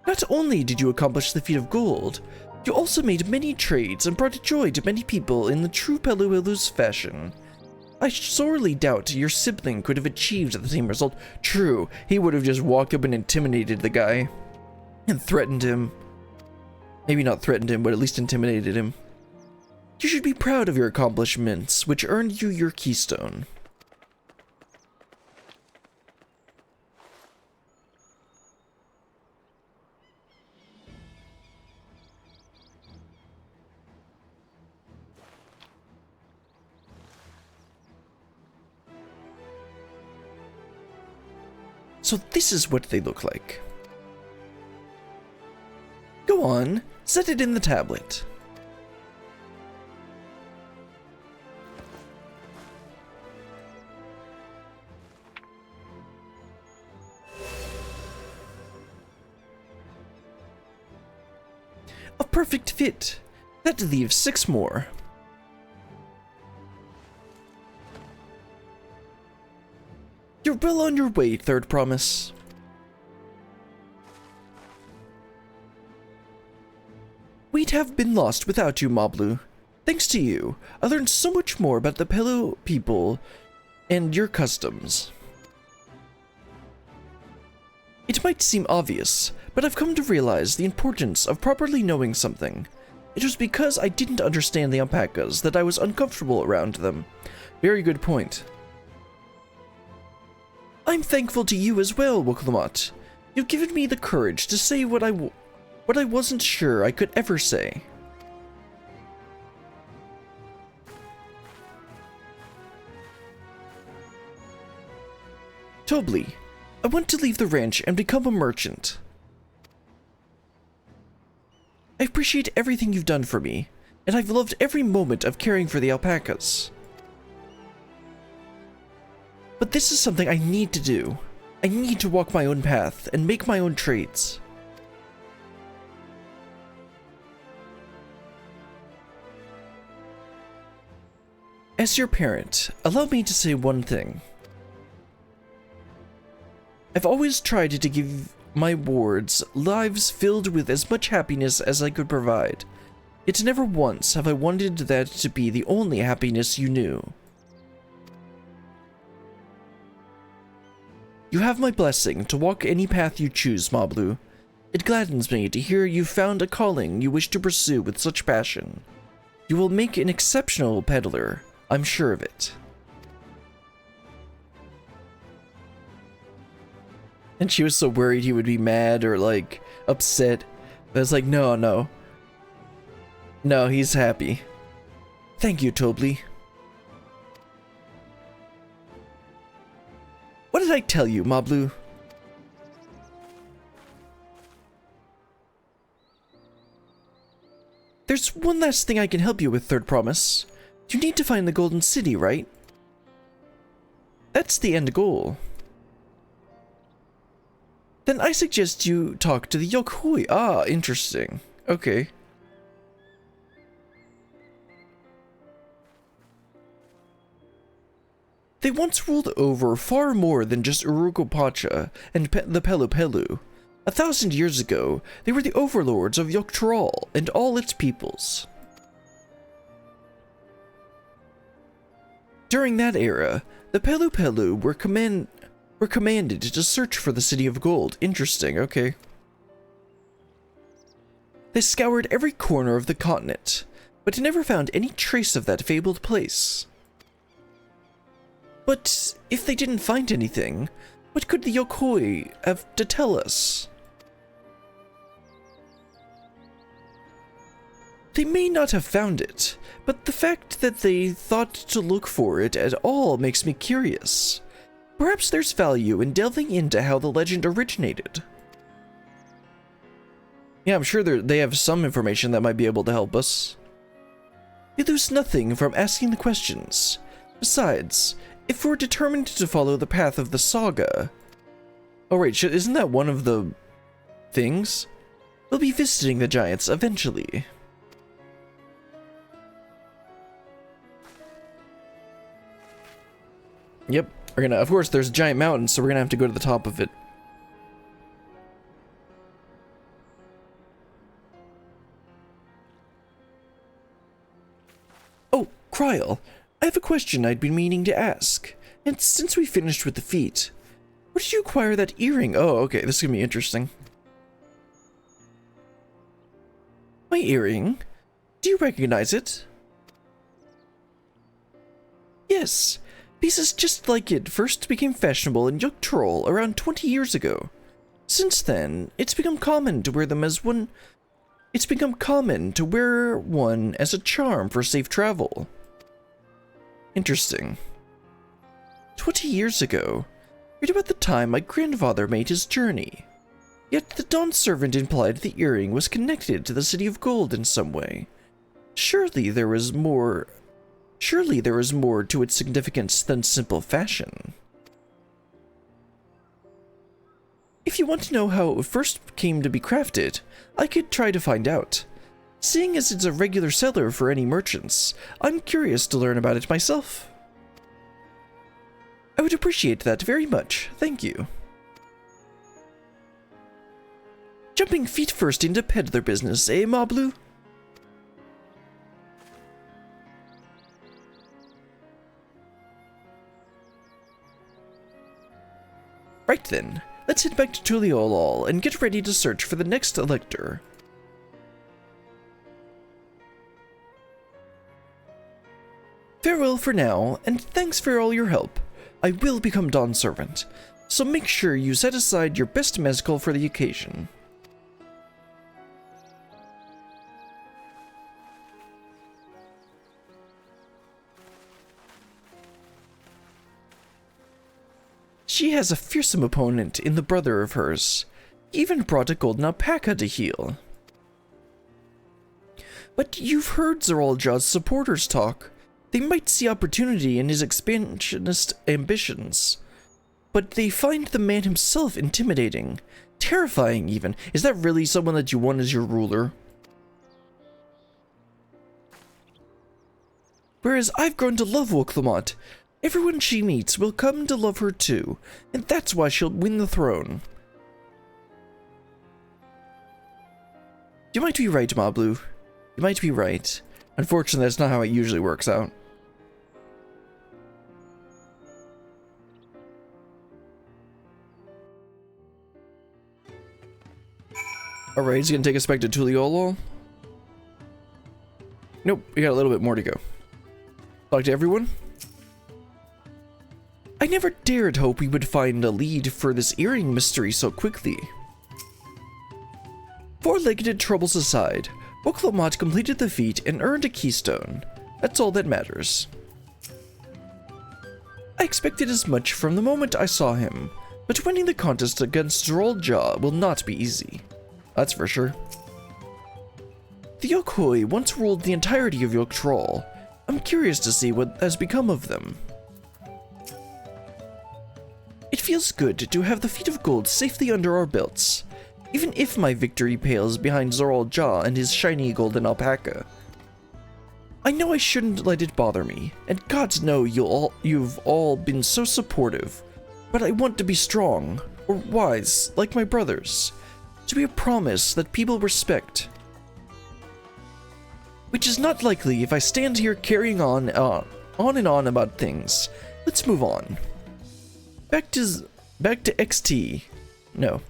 Not only did you accomplish the feat of gold, you also made many trades and brought joy to many people in the true Pelu Pelu's fashion. I sorely doubt your sibling could have achieved the same result. True, he would have just walked up and intimidated the guy. And threatened him. Maybe not threatened him, but at least intimidated him. You should be proud of your accomplishments, which earned you your keystone. So this is what they look like. Go on, set it in the tablet. A perfect fit. That leaves 6 more. You're well on your way, third promise. We'd have been lost without you, Mablu. Thanks to you, I learned so much more about the Pelu people and your customs. It might seem obvious, but I've come to realize the importance of properly knowing something. It was because I didn't understand the alpacas that I was uncomfortable around them. Very good point. I'm thankful to you as well, Wuklamot. You've given me the courage to say what I wasn't sure I could ever say. Tobli, I want to leave the ranch and become a merchant. I appreciate everything you've done for me, and I've loved every moment of caring for the alpacas. But this is something I need to do. I need to walk my own path and make my own trades. As your parent, allow me to say one thing. I've always tried to give my wards lives filled with as much happiness as I could provide. Yet never once have I wanted that to be the only happiness you knew. You have my blessing to walk any path you choose, Mablu. It gladdens me to hear you've found a calling you wish to pursue with such passion. You will make an exceptional peddler, I'm sure of it. And she was so worried he would be mad or, like, upset. But it's like, no. No, he's happy. Thank you, Tobli. What did I tell you, Mablu? There's one last thing I can help you with, Third Promise. You need to find the Golden City, right? That's the end goal. Then I suggest you talk to the Yokoi. Ah, interesting. Okay. They once ruled over far more than just Urukopacha and the Pelu Pelu. 1,000 years ago, they were the overlords of Yogg-Tral and all its peoples. During that era, the Pelu Pelu were commanded to search for the City of Gold. Interesting, okay. They scoured every corner of the continent, but never found any trace of that fabled place. But if they didn't find anything, what could the Yokoi have to tell us? They may not have found it, but the fact that they thought to look for it at all makes me curious. Perhaps there's value in delving into how the legend originated. Yeah, I'm sure they have some information that might be able to help us. You lose nothing from asking the questions. Besides, if we're determined to follow the path of the saga... Oh wait, isn't that one of the things? We'll be visiting the giants eventually. Yep, we're gonna, of course there's a giant mountain, so we're gonna have to go to the top of it. Oh, Kryl, I have a question I'd been meaning to ask. And since we finished with the feet, where did you acquire that earring? Oh, okay, this is gonna be interesting. My earring? Do you recognize it? Yes. Pieces just like it first became fashionable in Yogg-Tral around 20 years ago. Since then, it's become common to wear them as one... It's become common to wear one as a charm for safe travel. Interesting. 20 years ago, right about the time my grandfather made his journey. Yet the Dawn servant implied the earring was connected to the City of Gold in some way. Surely there was more to its significance than simple fashion. If you want to know how it first came to be crafted, I could try to find out. Seeing as it's a regular seller for any merchants, I'm curious to learn about it myself. I would appreciate that very much, thank you. Jumping feet first into peddler business, eh, Mablu? Right then, let's head back to Tuliolol and get ready to search for the next elector. Farewell for now, and thanks for all your help. I will become Dawn Servant, so make sure you set aside your best mezcal for the occasion. She has a fearsome opponent in the brother of hers. He even brought a golden alpaca to heal. But you've heard Zeralja's supporters talk. They might see opportunity in his expansionist ambitions. But they find the man himself intimidating. Terrifying, even. Is that really someone that you want as your ruler? Whereas I've grown to love Woklamot. Everyone she meets will come to love her too, and that's why she'll win the throne. You might be right, Mablu. You might be right. Unfortunately, that's not how it usually works out. Alright, he's gonna take us back to Tuliolo. Nope, we got a little bit more to go. Talk to everyone. I never dared hope we would find a lead for this earring mystery so quickly. Four-legged troubles aside, Woklamot completed the feat and earned a keystone. That's all that matters. I expected as much from the moment I saw him, but winning the contest against Zoraal will not be easy. That's for sure. The Yokhoi once ruled the entirety of Yogg-Trol. I'm curious to see what has become of them. It feels good to have the Feet of Gold safely under our belts, even if my victory pales behind Zoraal and his shiny golden alpaca. I know I shouldn't let it bother me, and gods know you've all been so supportive, but I want to be strong, or wise, like my brothers, to be a promise that people respect. Which is not likely if I stand here carrying on and on about things. Let's move on. Back to XT. No.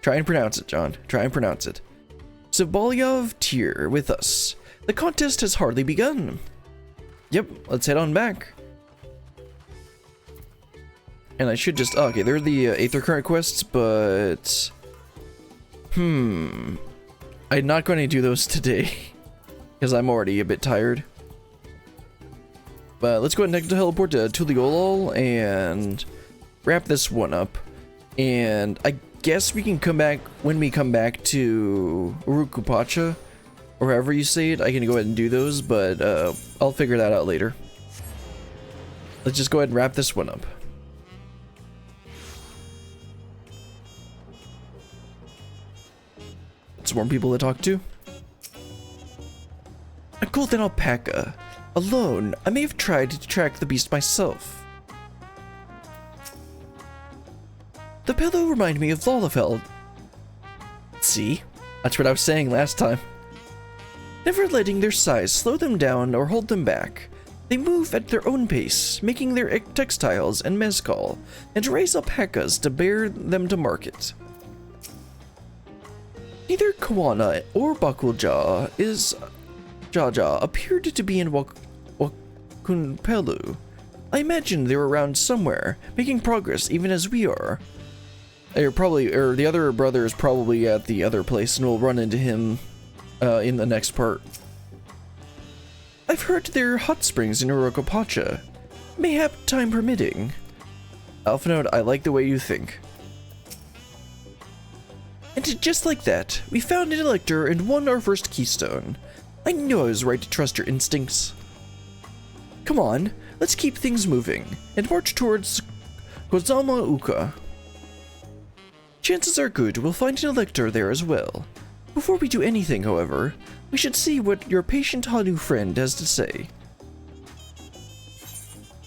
Try and pronounce it, John. Try and pronounce it. Zabalyov Tyr with us. The contest has hardly begun. Yep, let's head on back. And I should just... okay, they're the Aether Current quests, but... I'm not going to do those today. Because I'm already a bit tired. But let's go ahead and teleport to Tuliolo and wrap this one up. And I guess we can come back when we come back to Urukupacha, or however you say it. I can go ahead and do those, but I'll figure that out later. Let's just go ahead and wrap this one up. Some more people to talk to. A golden alpaca. Alone, I may have tried to track the beast myself. The pillow reminded me of Lalafell. See? That's what I was saying last time. Never letting their size slow them down or hold them back. They move at their own pace, making their textiles and mezcal, and raise alpacas to bear them to market. Neither Kawana or Bakulja Jaja appeared to be in Wakunpelu. I imagine they were around somewhere, making progress even as we are. The other brother is probably at the other place, and we'll run into him in the next part. I've heard there are hot springs in Urukupacha. Mayhap time permitting. Alphanode, I like the way you think. And just like that, we found an elector and won our first keystone. I knew I was right to trust your instincts. Come on, let's keep things moving, and march towards Kozama Uka. Chances are good we'll find an elector there as well. Before we do anything, however, we should see what your patient Hanu friend has to say.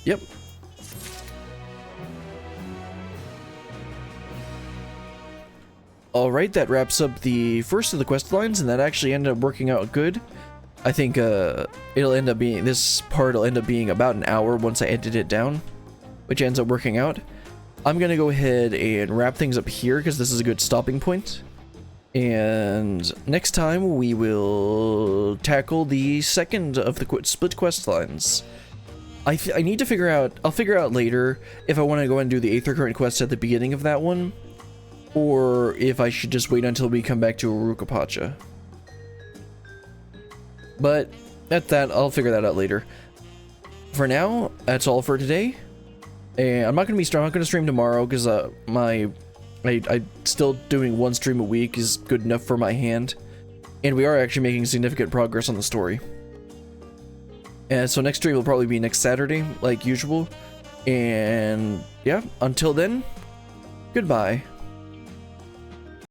Yep. Alright, that wraps up the first of the quest lines, and that actually ended up working out good. I think this part will end up being about an hour once I edit it down, which ends up working out. I'm gonna go ahead and wrap things up here because this is a good stopping point. And next time we will tackle the second of the split quest lines. I need to figure out, I'll figure out later if I want to go and do the Aether Current quest at the beginning of that one, or if I should just wait until we come back to Urukupacha. But at that, I'll figure that out later. For now, that's all for today. And I'm not gonna stream tomorrow because I still doing one stream a week is good enough for my hand, and we are actually making significant progress on the story. And so next stream will probably be next Saturday, like usual. And yeah, until then, goodbye.